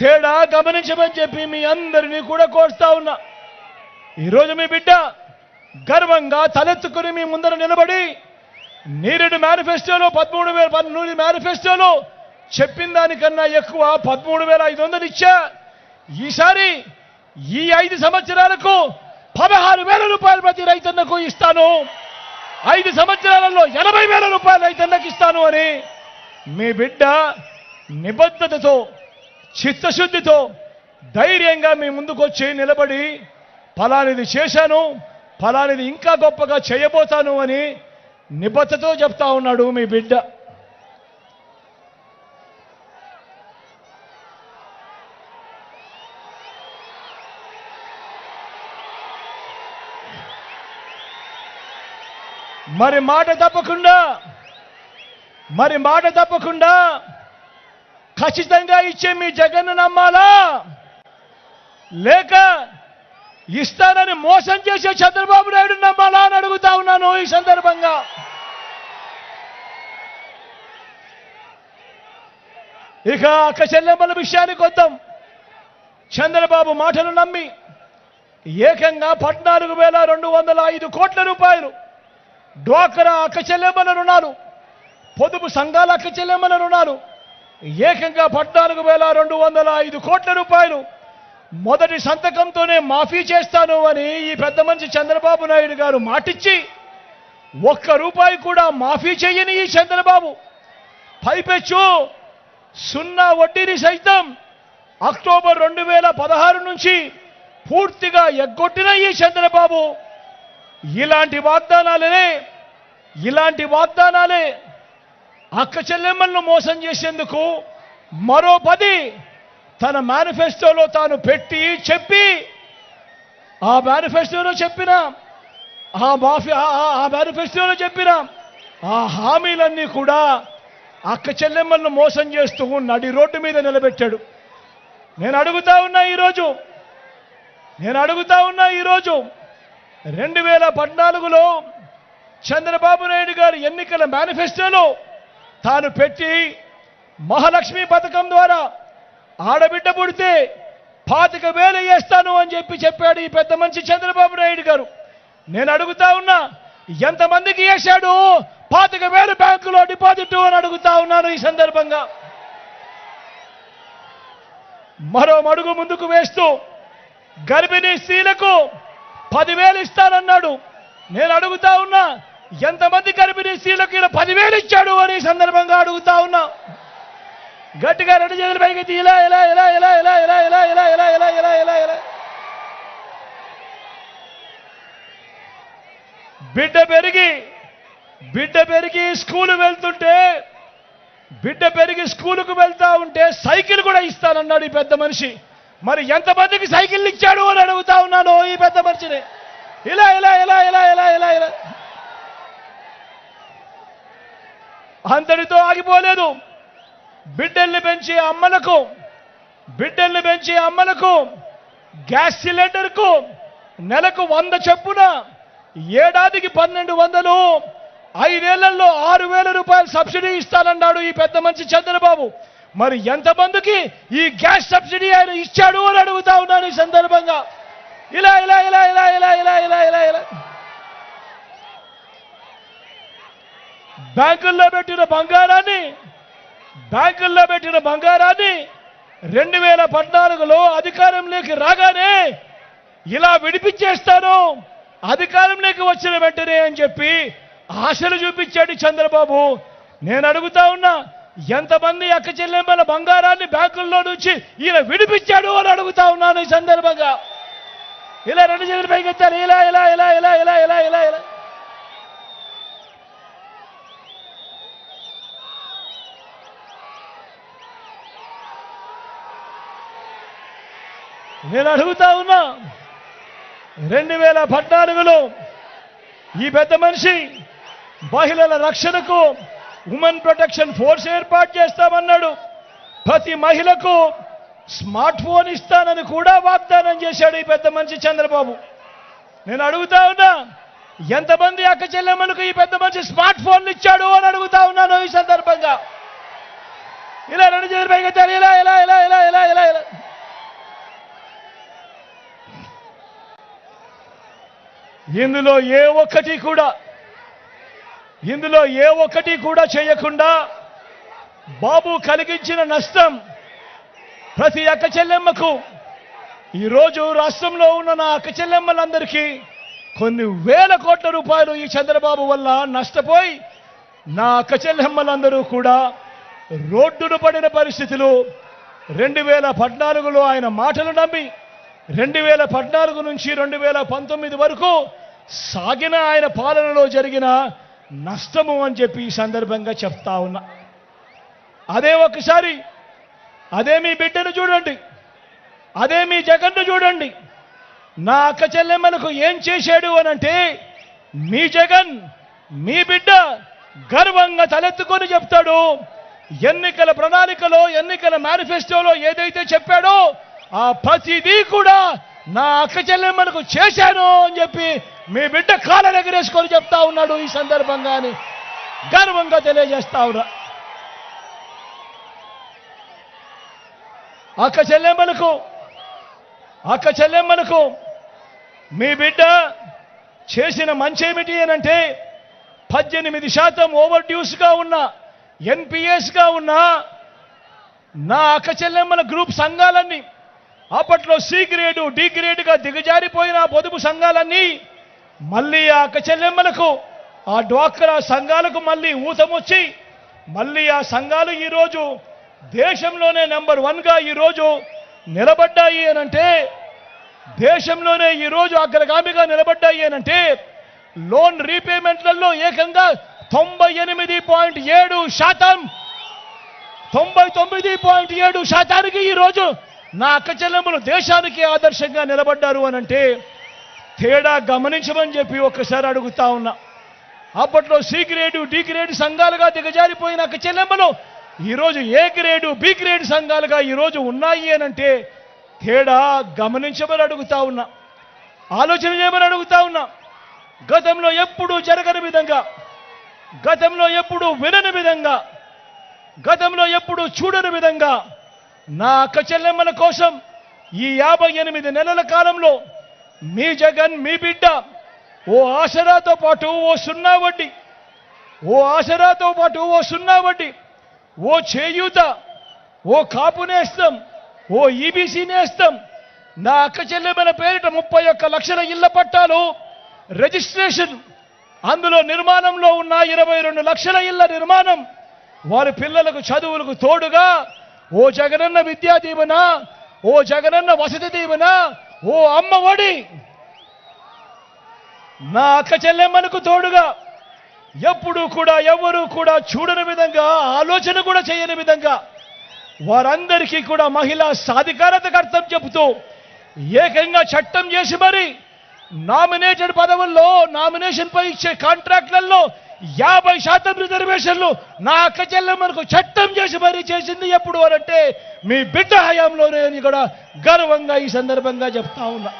తేడా గమనించమని చెప్పి మీ అందరినీ కూడా కోరుతా ఉన్నా. ఈరోజు మీ బిడ్డ గర్వంగా తలెత్తుకుని మీ ముందర నిలబడి నీరెడ్డి మేనిఫెస్టోలో 13,000 మేనిఫెస్టోలో చెప్పిన దానికన్నా ఎక్కువ 13,500 ఇచ్చా. ఈసారి ఈ 5 సంవత్సరాలకు 16,000 రూపాయలు ప్రతి రైతన్నకు ఇస్తాను, 5 సంవత్సరాలలో 80,000 రూపాయలు రైతన్నకు ఇస్తాను అని మీ బిడ్డ నిబద్ధతతో చిత్తశుద్ధితో ధైర్యంగా మీ ముందుకు వచ్చి నిలబడి ఫలానిది చేశాను, ఫలానిది ఇంకా గొప్పగా చేయబోతాను అని నిబద్ధతతో చెప్తా ఉన్నాడు మీ బిడ్డ. మరి మాట తప్పకుండా ఖచ్చితంగా ఇచ్చే మీ జగన్ను నమ్మాలా, లేక ఇస్తానని మోసం చేసే చంద్రబాబు నాయుడు నమ్మాలా అని అడుగుతా ఉన్నాను ఈ సందర్భంగా. ఇక అక్క చెల్లెమ్మల విషయానికి వద్దాం. చంద్రబాబు మాటలు నమ్మి ఏకంగా 14,205 కోట్ల రూపాయలు డ్వాక్రా అక్క చెల్లెమ్మల రుణాలు, పొదుపు సంఘాల అక్క చెల్లెమ్మల రుణాలు ఏకంగా 14,205 కోట్ల రూపాయలు మొదటి సంతకంతోనే మాఫీ చేస్తాను అని ఈ పెద్ద మనిషి చంద్రబాబు నాయుడు గారు మాటిచ్చి ₹1 కూడా మాఫీ చేయని ఈ చంద్రబాబు పైపెచ్చు 0 వడ్డీని సైతం అక్టోబర్ 2016 నుంచి పూర్తిగా ఎగ్గొట్టిన ఈ చంద్రబాబు ఇలాంటి వాగ్దానాలే అక్క చెల్లెమ్మలను మోసం చేసేందుకు మరో 10 తన మేనిఫెస్టోలో తాను చెప్పి ఆ మేనిఫెస్టోలో చెప్పిన ఆ హామీలన్నీ కూడా అక్క చెల్లెమ్మలను మోసం చేస్తూ నడి రోడ్డు మీద నిలబెట్టాడు. నేను అడుగుతా ఉన్నా ఈరోజు 2014లో చంద్రబాబు నాయుడు గారు ఎన్నికల మేనిఫెస్టోలో తాను మహాలక్ష్మి పథకం ద్వారా ఆడబిడ్డ పుడితే 25,000 వేస్తాను అని చెప్పాడు ఈ పెద్ద మనిషి చంద్రబాబు నాయుడు గారు. నేను అడుగుతా ఉన్నా, ఎంతమందికి వేశాడు 25,000 బ్యాంకులో డిపాజిట్ అని అడుగుతా ఉన్నాను ఈ సందర్భంగా. మరో మడుగు ముందుకు వేస్తూ గర్భిణీ స్త్రీలకు 10,000 ఇస్తానన్నాడు. నేను అడుగుతా ఉన్నా, ఎంతమంది గర్భిణీ స్త్రీలకు ఇలా 10,000 ఇచ్చాడు అని ఈ సందర్భంగా అడుగుతా ఉన్నా. గట్టిగా 2 చేతులు పైకి ఇలా బిడ్డ పెరిగి స్కూలుకు వెళ్తా ఉంటే సైకిల్ కూడా ఇస్తానన్నాడు ఈ పెద్ద మనిషి. మరి ఎంతమందికి సైకిల్ ఇచ్చాడు అని అడుగుతా ఉన్నాను ఈ పెద్ద మనిషిని. ఇలా అంతటితో ఆగిపోలేదు. బిడ్డల్ని పెంచే అమ్మలకు గ్యాస్ సిలిండర్కు నెలకు 100 చొప్పున ఏడాదికి 1,200, 5 ఏళ్లలో 6,000 రూపాయలు సబ్సిడీ ఇస్తానన్నాడు ఈ పెద్ద మనిషి చంద్రబాబు. మరి ఎంతమందికి ఈ గ్యాస్ సబ్సిడీ ఆయన ఇచ్చాడు అని అడుగుతా ఉన్నాను ఈ సందర్భంగా. ఇలా బ్యాంకుల్లో పెట్టిన బంగారాన్ని 2014లో అధికారంలోకి రాగానే ఇలా విడిపించేస్తాను అధికారంలోకి వచ్చిన వెంటనే అని చెప్పి ఆశలు చూపించాడు చంద్రబాబు. నేను అడుగుతా ఉన్నా, ఎంతమంది అక్క చెల్లెమ్మల బంగారాన్ని బ్యాంకుల్లో నుంచి ఈయన విడిపించాడు అని అడుగుతా ఉన్నాను ఈ సందర్భంగా. ఇలా 2 చేతులు పైకెత్తారు. ఇలా నేను అడుగుతా ఉన్నా, 2014లో ఈ పెద్ద మనిషి మహిళల రక్షణకు ఉమెన్ ప్రొటెక్షన్ ఫోర్స్ ఏర్పాటు చేస్తామన్నాడు. ప్రతి మహిళకు స్మార్ట్ ఫోన్ ఇస్తానని కూడా వాగ్దానం చేశాడు ఈ పెద్ద మనిషి చంద్రబాబు. నేను అడుగుతా ఉన్నా, ఎంతమంది అక్క చెల్లెమ్మలకు ఈ పెద్ద మనిషి స్మార్ట్ ఫోన్లు ఇచ్చాడు అని అడుగుతా ఉన్నాను ఈ సందర్భంగా. ఇలా 2 చేతులు పైకెత్తారు. ఇలా ఇందులో ఏ ఒక్కటి కూడా చేయకుండా బాబు కలిగించిన నష్టం ప్రతి అక్క చెల్లెమ్మకు ఈరోజు రాష్ట్రంలో ఉన్న నా అక్క చెల్లెమ్మలందరికీ కొన్ని వేల కోట్ల రూపాయలు ఈ చంద్రబాబు వల్ల నష్టపోయి నా అక్క చెల్లెమ్మలందరూ కూడా రోడ్డును పడిన పరిస్థితులు 2014లో ఆయన మాటలు నమ్మి 2014 నుంచి 2019 వరకు సాగిన ఆయన పాలనలో జరిగిన నష్టము అని చెప్పి ఈ సందర్భంగా చెప్తా ఉన్నా. అదే మీ బిడ్డను చూడండి, అదే మీ జగన్ను చూడండి. నా అక్క చెల్లెమ్మలకు ఏం చేశాడు అనంటే మీ జగన్, మీ బిడ్డ గర్వంగా తలెత్తుకొని చెప్తాడు. ఎన్నికల ప్రణాళికలో, ఎన్నికల మేనిఫెస్టోలో ఏదైతే చెప్పాడో ఆ ప్రతిదీ కూడా నా అక్క చెల్లెమ్మలకు చేశాను అని చెప్పి మీ బిడ్డ కాళ్ళ ఎగరేసుకొని చెప్తా ఉన్నాడు. ఈ సందర్భంగా గర్వంగా తెలియజేస్తా ఉన్నా. అక్క చెల్లెమ్మలకు మీ బిడ్డ చేసిన మంచేమిటి అనంటే 18% ఓవర్ డ్యూస్గా ఉన్న ఎన్పిఎస్గా ఉన్న నా అక్క చెల్లెమ్మల గ్రూప్ సంఘాలన్నీ, అప్పట్లో సి గ్రేడు డి గ్రేడ్గా దిగజారిపోయిన పొదుపు సంఘాలన్నీ మళ్ళీ ఆ అక్క చెల్లెమ్మలకు, ఆ డ్వాక్రా సంఘాలకు మళ్ళీ ఊతమొచ్చి మళ్ళీ ఆ సంఘాలు ఈరోజు దేశంలోనే నెంబర్ 1గా ఈరోజు నిలబడ్డాయి అనంటే, దేశంలోనే ఈరోజు అగ్రగామిగా నిలబడ్డాయి అనంటే లోన్ రీపేమెంట్లలో ఏకంగా 98.7%, 99.7% ఈరోజు నా అక్క చెల్లెమ్మలు దేశానికి ఆదర్శంగా నిలబడ్డారు అనంటే తేడా గమనించమని చెప్పి ఒక్కసారి అడుగుతా ఉన్నా. అప్పట్లో సి గ్రేడు డి గ్రేడ్ సంఘాలుగా దిగజారిపోయిన అక్క చెల్లెమ్మలు ఈరోజు ఏ గ్రేడు బి గ్రేడ్ సంఘాలుగా ఈరోజు ఉన్నాయి అనంటే తేడా గమనించమని అడుగుతా ఉన్నా, ఆలోచన చేయమని అడుగుతా ఉన్నా. గతంలో ఎప్పుడూ జరగని విధంగా, గతంలో ఎప్పుడూ వినని విధంగా, గతంలో ఎప్పుడూ చూడని విధంగా నా అక్క చెల్లెమ్మల కోసం ఈ 58 నెలల కాలంలో మీ జగన్, మీ బిడ్డ ఓ ఆసరాతో పాటు ఓ సున్నా వడ్డీ, ఓ ఆసరాతో పాటు ఓ సున్నా వడ్డీ, ఓ చేయూత, ఓ కాపు నేస్తం, ఓ ఈబీసీ నేస్తం, నా అక్క చెల్లెమ్మల పేరిట 31 లక్షల ఇళ్ల పట్టాలు రిజిస్ట్రేషన్, అందులో నిర్మాణంలో ఉన్న 22 లక్షల ఇళ్ల నిర్మాణం, వారి పిల్లలకు చదువులకు తోడుగా ఓ జగనన్న విద్యా దీవెన, ఓ జగనన్న వసతి దీవెన, ఓ అమ్మ ఒడి నా అక్క చెల్లెమ్మలకు తోడుగా ఎప్పుడూ కూడా ఎవరు కూడా చూడని విధంగా, ఆలోచన కూడా చేయని విధంగా వారందరికీ కూడా మహిళా సాధికారతకు అర్థం చెబుతూ ఏకంగా చట్టం చేసి మరి నామినేటెడ్ పదవుల్లో, నామినేషన్ పై ఇచ్చే కాంట్రాక్ట్లలో 50% రిజర్వేషన్లు నా అక్క చెల్లెమ్మలకు చట్టం చేసి మరీ చేసింది ఎప్పుడు అనంటే మీ బిడ్డ హయాంలోనే అని కూడా గర్వంగా ఈ సందర్భంగా చెప్తా ఉన్నా.